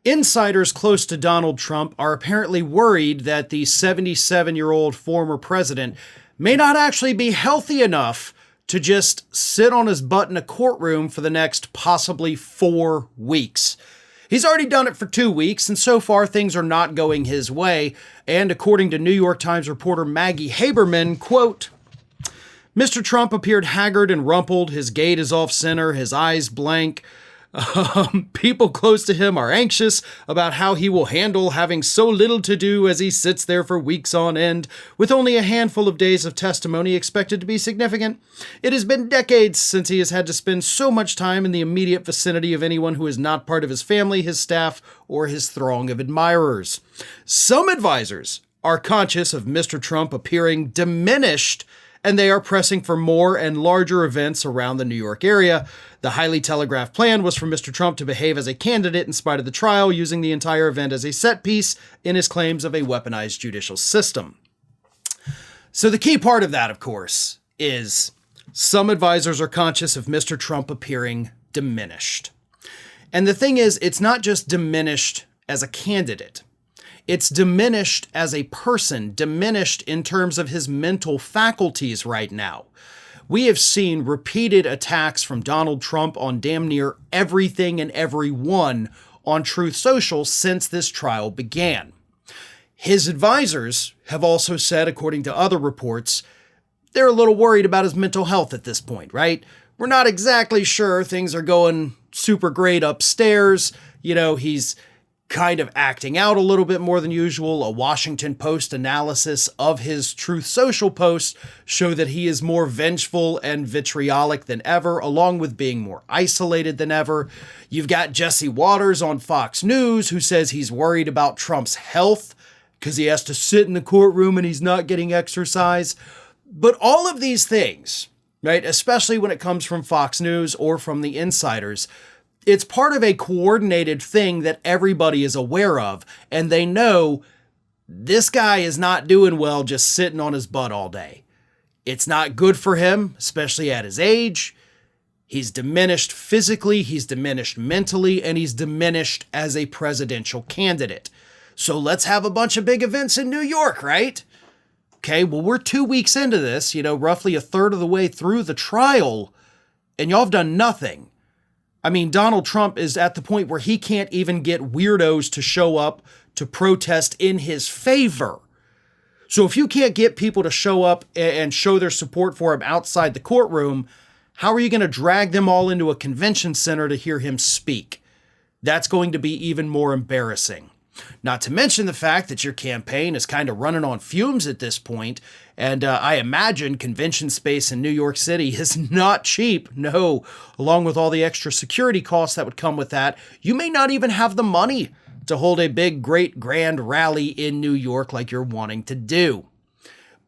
Insiders close to Donald Trump are apparently worried that the 77-year-old former president may not actually be healthy enough to just sit on his butt in a courtroom for the next possibly 4 weeks. He's already done it for 2 weeks, and so far things are not going his way. And according to New York Times reporter Maggie Haberman, quote, Mr. Trump appeared haggard and rumpled. His gait is off center, his eyes blank. People close to him are anxious about how he will handle having so little to do as he sits there for weeks on end, with only a handful of days of testimony expected to be significant. It has been decades since he has had to spend so much time in the immediate vicinity of anyone who is not part of his family, his staff, or his throng of admirers. Some advisors are conscious of Mr. Trump appearing diminished, and they are pressing for more and larger events around the New York area. The highly telegraphed plan was for Mr. Trump to behave as a candidate in spite of the trial, using the entire event as a set piece in his claims of a weaponized judicial system. So the key part of that, of course, is some advisors are conscious of Mr. Trump appearing diminished. And the thing is, it's not just diminished as a candidate. It's diminished as a person, diminished in terms of his mental faculties right now. We have seen repeated attacks from Donald Trump on damn near everything and everyone on Truth Social since this trial began. His advisors have also said, according to other reports, they're a little worried about his mental health at this point, right? We're not exactly sure things are going super great upstairs. You know, he's kind of acting out a little bit more than usual. A Washington Post analysis of his Truth Social posts show that he is more vengeful and vitriolic than ever, along with being more isolated than ever. You've got Jesse Waters on Fox News, who says he's worried about Trump's health because he has to sit in the courtroom and he's not getting exercise. But all of these things, right, especially when it comes from Fox News or from the insiders, it's part of a coordinated thing that everybody is aware of, and they know this guy is not doing well just sitting on his butt all day. It's not good for him, especially at his age. He's diminished physically, he's diminished mentally, and he's diminished as a presidential candidate. So let's have a bunch of big events in New York, right? Okay, well, we're 2 weeks into this, roughly a third of the way through the trial, and y'all have done nothing. I mean, Donald Trump is at the point where he can't even get weirdos to show up to protest in his favor. So if you can't get people to show up and show their support for him outside the courtroom, how are you going to drag them all into a convention center to hear him speak? That's going to be even more embarrassing. Not to mention the fact that your campaign is kind of running on fumes at this point, and I imagine convention space in New York City is not cheap. No, along with all the extra security costs that would come with that, you may not even have the money to hold a big, great, grand rally in New York like you're wanting to do.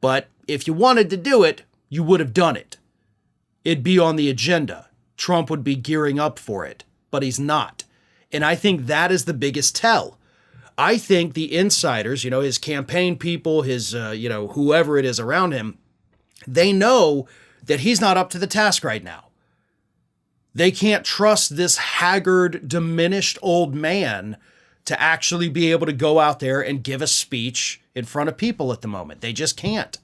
But if you wanted to do it, you would have done it. It'd be on the agenda. Trump would be gearing up for it, but he's not. And I think that is the biggest tell. I think the insiders, his campaign people, his, whoever it is around him, they know that he's not up to the task right now. They can't trust this haggard, diminished old man to actually be able to go out there and give a speech in front of people at the moment. They just can't.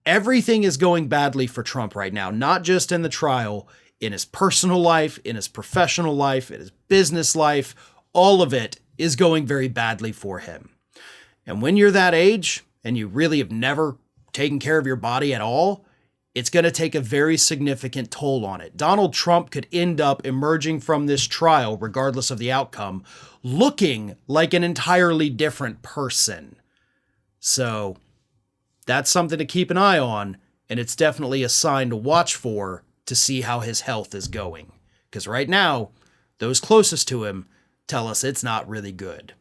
Everything is going badly for Trump right now, not just in the trial, in his personal life, in his professional life, in his business life. All of it is going very badly for him. And when you're that age and you really have never taken care of your body at all, it's going to take a very significant toll on it. Donald Trump could end up emerging from this trial, regardless of the outcome, looking like an entirely different person. So that's something to keep an eye on, and it's definitely a sign to watch for to see how his health is going. Because right now, those closest to him tell us it's not really good.